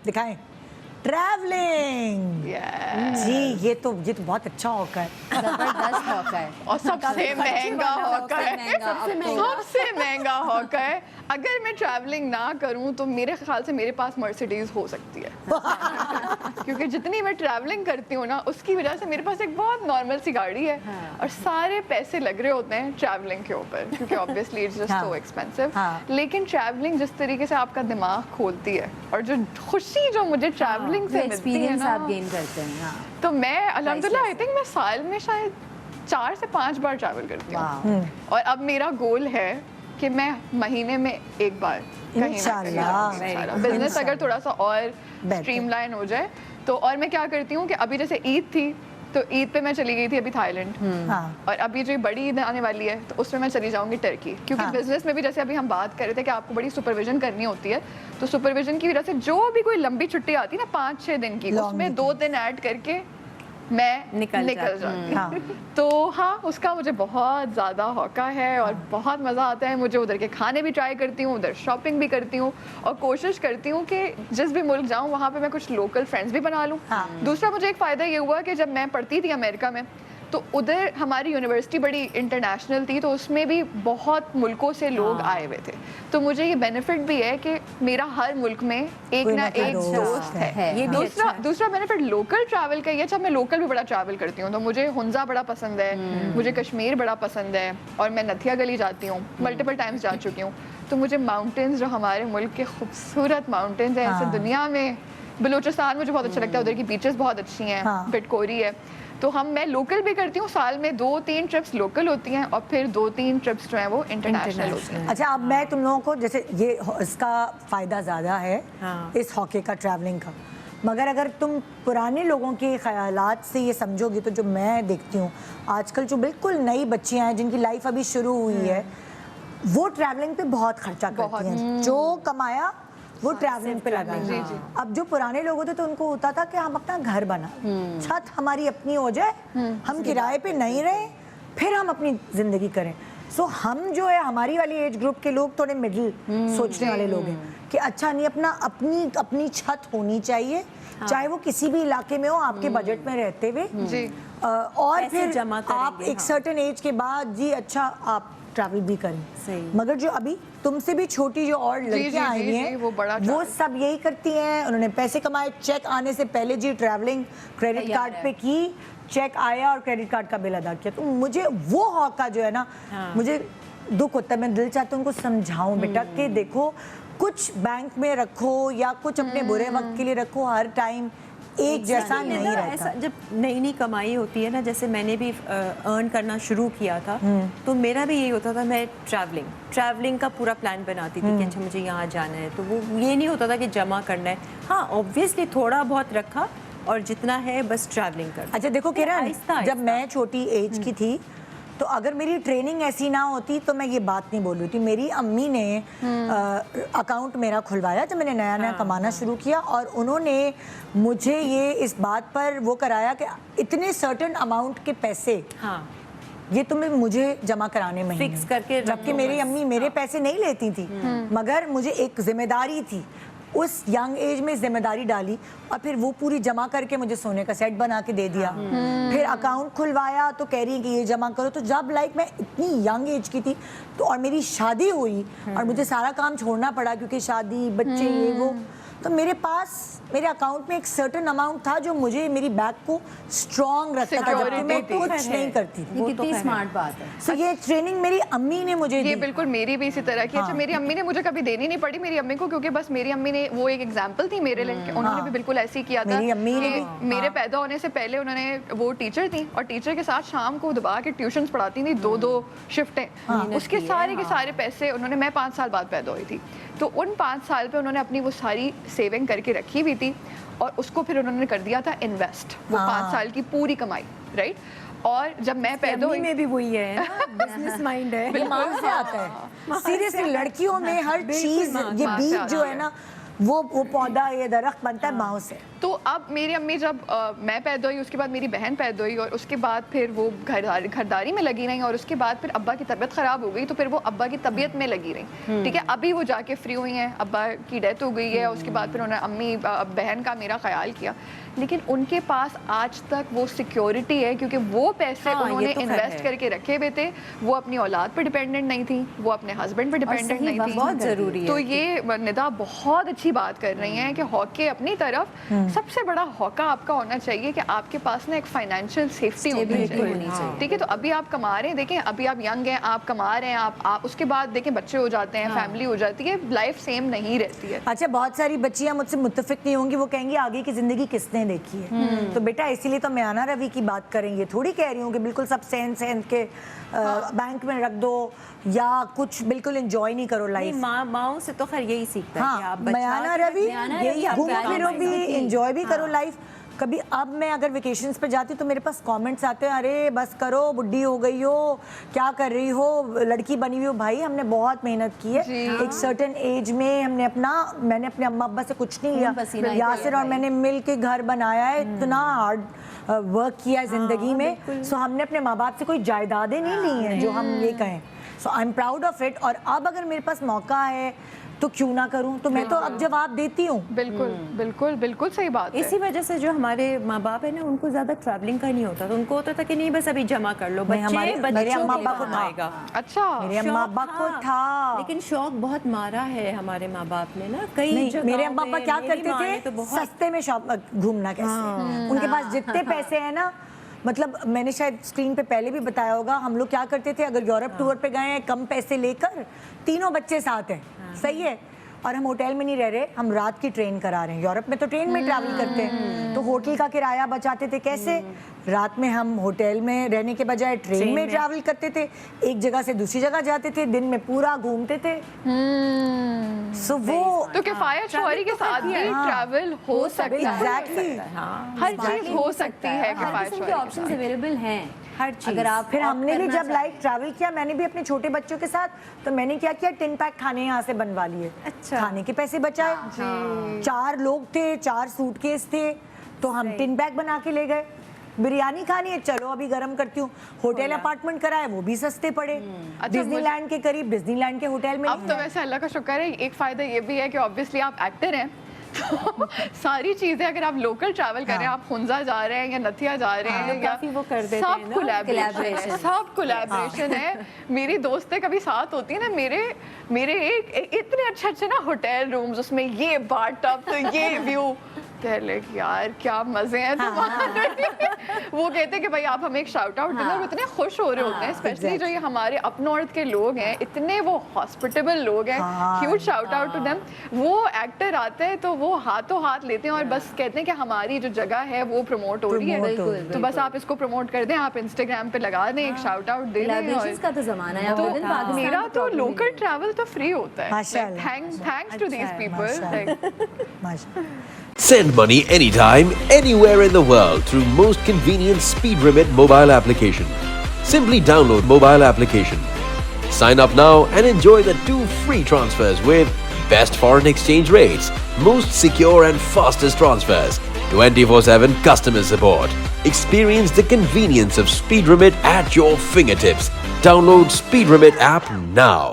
दिखाएं, ट्रैवलिंग। जी ये तो बहुत अच्छा होगा है, जबरदस्त हॉका है और सबसे महंगा हॉका है, सबसे महंगा हॉका है। अगर मैं ट्रैवलिंग ना करूं तो मेरे ख्याल से मेरे पास मर्सिडीज हो सकती है क्योंकि जितनी मैं ट्रैवलिंग करती हूँ ना उसकी वजह से मेरे पास एक बहुत नॉर्मल सी गाड़ी है और सारे पैसे लग रहे होते हैं ट्रैवलिंग के ऊपर क्योंकि obviously it's just so expensive. लेकिन ट्रैवलिंग जिस तरीके से आपका दिमाग खोलती है और जो खुशी जो मुझे ट्रैवलिंग से मिलती है ना, आप गेन करते हैं। तो मैं अल्हम्दुलिल्लाह आई थिंक मैं साल में शायद 4 से 5 बार ट्रैवल करती हूँ और अब मेरा गोल है कि मैं महीने में एक बार इंशाल्लाह बिजनेस अगर थोड़ा सा और स्ट्रीमलाइन हो जाए तो। और मैं क्या करती हूँ कि अभी जैसे ईद थी तो ईद पे मैं चली गई थी अभी थाईलैंड और अभी जो बड़ी ईद आने वाली है तो उसमें मैं चली जाऊंगी टर्की क्योंकि बिजनेस में भी जैसे अभी हम बात कर रहे थे कि आपको बड़ी सुपरविजन करनी होती है तो सुपरविजन की वजह से जो भी कोई लंबी छुट्टी आती है ना 5-6 दिन की उसमें 2 दिन ऐड करके मैं निकल जाती। तो हाँ उसका मुझे बहुत ज़्यादा हौका है और बहुत मज़ा आता है मुझे। उधर के खाने भी ट्राई करती हूँ, उधर शॉपिंग भी करती हूँ और कोशिश करती हूँ कि जिस भी मुल्क जाऊँ वहाँ पे मैं कुछ लोकल फ्रेंड्स भी बना लूँ। दूसरा मुझे एक फ़ायदा ये हुआ कि जब मैं पढ़ती थी अमेरिका में तो उधर हमारी यूनिवर्सिटी बड़ी इंटरनेशनल थी तो उसमें भी बहुत मुल्कों से लोग आए हुए थे तो मुझे ये बेनिफिट भी है कि मेरा हर मुल्क में एक ना एक दोस्त है। ये दूसरा बेनिफिट लोकल ट्रैवल का ये। अच्छा मैं लोकल भी बड़ा ट्रैवल करती हूँ तो मुझे हुंजा बड़ा पसंद है, मुझे कश्मीर बड़ा पसंद है और मैं नथिया गली जाती हूँ, मल्टीपल टाइम्स जा चुकी हूँ। तो मुझे माउंटेन्स जो हमारे मुल्क के खूबसूरत माउंटेन्स हैं ऐसे दुनिया में, बलूचिस्तान मुझे बहुत अच्छा लगता है, उधर की बीचेस बहुत अच्छी हैं, पिटकोरी है। तो मैं लोकल भी करती हूँ, साल में 2-3 ट्रिप्स लोकल होती हैं और फिर 2-3 ट्रिप्स जो हैं वो इंटरनेशनल होती हैं। अच्छा अब मैं तुम लोगों को जैसे ये इसका फ़ायदा ज़्यादा है इस हॉकी का ट्रैवलिंग का, मगर अगर तुम पुराने लोगों के ख़यालात से ये समझोगी तो जो मैं देखती हूँ आजकल जो बिल्कुल नई बच्चियाँ हैं जिनकी लाइफ अभी शुरू हुई है वो ट्रैवलिंग पे बहुत खर्चा करती हैं, जो कमाया वो ट्रैवलिंग पे लगा। अब जो पुराने लोग होते तो उनको होता था कि हम अपना घर बना, छत हमारी अपनी हो जाए, हम किराए पे नहीं रहे, फिर हम अपनी जिंदगी करें। सो हम जो है हमारी वाली एज ग्रुप के लोग थोड़े मिडिल सोचने वाले लोग हैं कि अच्छा नहीं अपनी छत होनी चाहिए, चाहे वो किसी भी इलाके में हो आपके बजट में रहते हुए, और फिर आप एक सर्टेन एज के बाद जी अच्छा आप ट्रैवल भी करें। मगर जो अभी तुमसे भी छोटी जो और लड़कियां आई हैं वो सब यही करती हैं, उन्होंने पैसे कमाए, चेक आने से पहले जी ट्रैवलिंग क्रेडिट कार्ड पे की, चेक आया और क्रेडिट कार्ड का बिल अदा किया। तो मुझे वो हौका जो है ना मुझे दुख होता है, मैं दिल चाहता हूँ उनको समझाऊं बेटा कि देखो कुछ बैंक में रखो या कुछ अपने बुरे वक्त के लिए रखो, हर टाइम एक जैसा नहीं रहता। ऐसा जब नई कमाई होती है ना, जैसे मैंने भी अर्न करना शुरू किया था तो मेरा भी यही होता था, मैं ट्रैवलिंग का पूरा प्लान बनाती थी कि अच्छा मुझे यहाँ जाना है, तो वो ये नहीं होता था कि जमा करना है। हाँ ऑब्वियसली थोड़ा बहुत रखा और जितना है बस ट्रैवलिंग कर। अच्छा देखो किरण, जब मैं छोटी एज की थी तो अगर मेरी ट्रेनिंग ऐसी ना होती तो मैं ये बात नहीं बोल रही थी। मेरी अम्मी ने अकाउंट मेरा खुलवाया जब मैंने नया कमाना शुरू किया और उन्होंने मुझे ये इस बात पर वो कराया कि इतने सर्टेन अमाउंट के पैसे ये तुम्हें मुझे जमा कराने में फिक्स करके, जबकि मेरी अम्मी मेरे पैसे नहीं लेती थी मगर मुझे एक जिम्मेदारी थी, उस यंग एज में जिम्मेदारी डाली और फिर वो पूरी जमा करके मुझे सोने का सेट बना के दे दिया। फिर अकाउंट खुलवाया तो कह रही है कि ये जमा करो। तो जब लाइक मैं इतनी यंग एज की थी तो और मेरी शादी हुई और मुझे सारा काम छोड़ना पड़ा क्योंकि शादी बच्चे ये वो, तो मेरे पास मेरे अकाउंट में एक सर्टेन अमाउंट था जो मुझे मेरी बैग को स्ट्रॉन्ग रखता था, जबकि मैं कुछ नहीं करती थी। कितनी स्मार्ट बात है। सो ये ट्रेनिंग मेरी अम्मी ने मुझे ये बिल्कुल मेरी भी इसी तरह की। अच्छा मेरी अम्मी ने मुझे कभी देनी नहीं पड़ी मेरी अम्मी को, क्योंकि बस मेरी अम्मी ने वो एक एग्जांपल थी मेरे लिए, उन्होंने भी बिल्कुल ऐसे ही किया था। मेरी अम्मी ने भी मेरे पैदा होने से पहले उन्होंने, वो टीचर थी और टीचर के साथ शाम को दबा के ट्यूशंस पढ़ाती थी, 2-2 शिफ्टें। उसके सारे के सारे पैसे उन्होंने, मैं 5 साल बाद पैदा हुई थी तो उन 5 साल पे उन्होंने अपनी वो सारी सेविंग करके रखी हुई थी और उसको फिर उन्होंने कर दिया था इन्वेस्ट, वो 5 साल की पूरी कमाई, राइट। और जब मैं पैदा हुई में भी वही है ना, बिजनेस माइंड है, दिमाग से आता है सीरियसली। लड़कियों में हर चीज ये बीज जो है ना वो पौधा ये दरख्त बनता है माओ से. तो अब मेरी अम्मी जब मैं पैदा हुई उसके बाद मेरी बहन पैदा हुई और उसके बाद फिर वो घरदारी में लगी रही और उसके बाद फिर अब्बा की तबीयत ख़राब हो गई तो फिर वो अब्बा की तबीयत में लगी रही. ठीक है, अभी वो जाके फ्री हुई हैं, अब्बा की डेथ हो गई है, उसके बाद फिर उन्होंने अम्मी बहन का मेरा ख्याल किया. लेकिन उनके पास आज तक वो सिक्योरिटी है क्योंकि वो पैसे उन्होंने इन्वेस्ट करके रखे हुए थे. वो अपनी औलाद पर डिपेंडेंट नहीं थी, वो अपने हस्बैंड पर डिपेंडेंट नहीं थी. बहुत ज़रूरी है. तो ये निदा बहुत अच्छी बात कर रही हैं कि हॉकी अपनी तरफ सबसे बड़ा हौका आपका होना चाहिए कि आपके पास ना एक फाइनेंशियल सेफ्टी होनी चाहिए. ठीक है, तो अभी आप कमा रहे हैं, देखें अभी आप यंग हैं, आप कमा रहे हैं, आप उसके बाद देखें बच्चे हो जाते हैं, फैमिली हो जाती है, लाइफ सेम नहीं रहती है. अच्छा, बहुत सारी बच्चियां मुझसे मुत्तफिक नहीं होंगी, वो कहेंगी आगे की जिंदगी किसने देखी है. तो बेटा इसीलिए तो मैं आना रवि की बात करेंगे, थोड़ी कह रही हूँ कि बिल्कुल सब सेंस के बैंक में रख दो या कुछ बिल्कुल एंजॉय नहीं करो लाइफ. माँ से तो खैर यही सीखता है कि हाँ, आप मयाना रवि यही घूमो फिरो भी, एंजॉय भी करो लाइफ. कभी अब मैं अगर वेकेशंस पे जाती हूँ तो मेरे पास कमेंट्स आते हैं, अरे बस करो, बुढ़ी हो गई हो, क्या कर रही हो, लड़की बनी हुई हो. भाई हमने बहुत मेहनत की है, एक सर्टेन एज में मैंने अपने अम्मा अब्बा से कुछ नहीं लिया, यासिर और मैंने मिल के घर बनाया है, इतना हार्ड वर्क किया है जिंदगी में. सो हमने अपने माँ बाप से कोई जायदादें नहीं ली हैं जो हम ये कहें. So I am proud of it. और अब अगर मेरे पास मौका है तो क्यों ना करूं, तो मैं तो अब जवाब देती हूँ. बिल्कुल बिल्कुल बिल्कुल सही बात है. इसी वजह से जो हमारे माँ बाप है ना, उनको ज्यादा ट्रैवलिंग का नहीं होता. तो उनको होता था कि नहीं बस अभी जमा कर लो, मेरे अम्मा अब्बा को था. अच्छा, मेरे अम्मा अब्बा को था, लेकिन शौक बहुत मारा है हमारे माँ बाप ने ना कई जगह. मेरे अम्मा अब्बा क्या करते थे, सस्ते में शॉप घूमना. कैसे उनके पास जितने पैसे हैं ना, मतलब मैंने शायद स्क्रीन पे पहले भी बताया होगा, हम लोग क्या करते थे, अगर यूरोप टूर पे गए हैं कम पैसे लेकर, तीनों बच्चे साथ हैं, सही है, और हम होटल में नहीं रह रहे, हम रात की ट्रेन करा रहे हैं. यूरोप में तो ट्रेन में ट्रैवल करते हैं, तो होटल का किराया बचाते थे. कैसे? रात में हम होटल में रहने के बजाय ट्रेन में ट्रैवल करते थे, एक जगह से दूसरी जगह जाते थे, दिन में पूरा घूमते थे. सो वो तो किफायत शौहरी के साथ भी ट्रैवल हो सकता है. एग्जैक्टली, हर चीज हो सकती है किफायत शौहरी के ऑप्शंस अवेलेबल हैं. हर चीज. अगर आप फिर हमने भी जब लाइक ट्रैवल किया, मैंने भी अपने छोटे बच्चों के साथ, तो मैंने क्या किया, टिन पैक खाने यहाँ से बनवा लिए. अच्छा. खाने के पैसे बचाए. 4 लोग थे, 4 सूटकेस थे, तो हम टिन पैक बना के ले गए. बिरयानी खानी है, चलो अभी गर्म करती हूँ. होटल अपार्टमेंट कराए, वो भी सस्ते पड़े. डिज्नीलैंड के करीब, डिज्नीलैंड के होटल में. अब तो वैसे अल्लाह का शुक्र है, एक फायदा ये भी है कि ऑब्वियसली आप एक्टर हैं, तो सारी चीजें अगर आप लोकल ट्रैवल कर रहे हैं, आप हुंजा जा रहे हैं या नथिया जा रहे हैं, या वो कर देते हैं सब ना, कोलैबोरेशन, सब कोलैबोरेशन है. मेरी दोस्तें कभी साथ होती है ना, मेरे एक इतने अच्छे ना होटल रूम्स, उसमें ये बाथ टब, तो ये व्यू, कह ले कि यार क्या मजे हैं तुम्हारे. वो कहते हैं कि भाई आप हमें एक शाउट आउट देना, और इतने खुश हो रहे होते हैं, स्पेशली जो ये हमारे अप नॉर्थ के लोग हैं, इतने वो हॉस्पिटेबल लोग हैं. Huge shout out to them. वो एक्टर आते हैं तो वो हाथों हाथ लेते हैं और बस कहते हैं कि हमारी जो जगह है वो प्रमोट हो रही है, तो बस आप इसको प्रमोट कर दें, आप इंस्टाग्राम पे लगा दें, एक शाउट आउट दे दें. का तो जमाना है. तो मेरा तो लोकल ट्रैवल तो फ्री होता है. Thanks to these people. Send money anytime, anywhere in the world through most convenient SpeedRemit mobile application. Simply download mobile application. Sign up now and enjoy the 2 free transfers with best foreign exchange rates, most secure and fastest transfers, 24/7 customer support. Experience the convenience of SpeedRemit at your fingertips. Download SpeedRemit app now.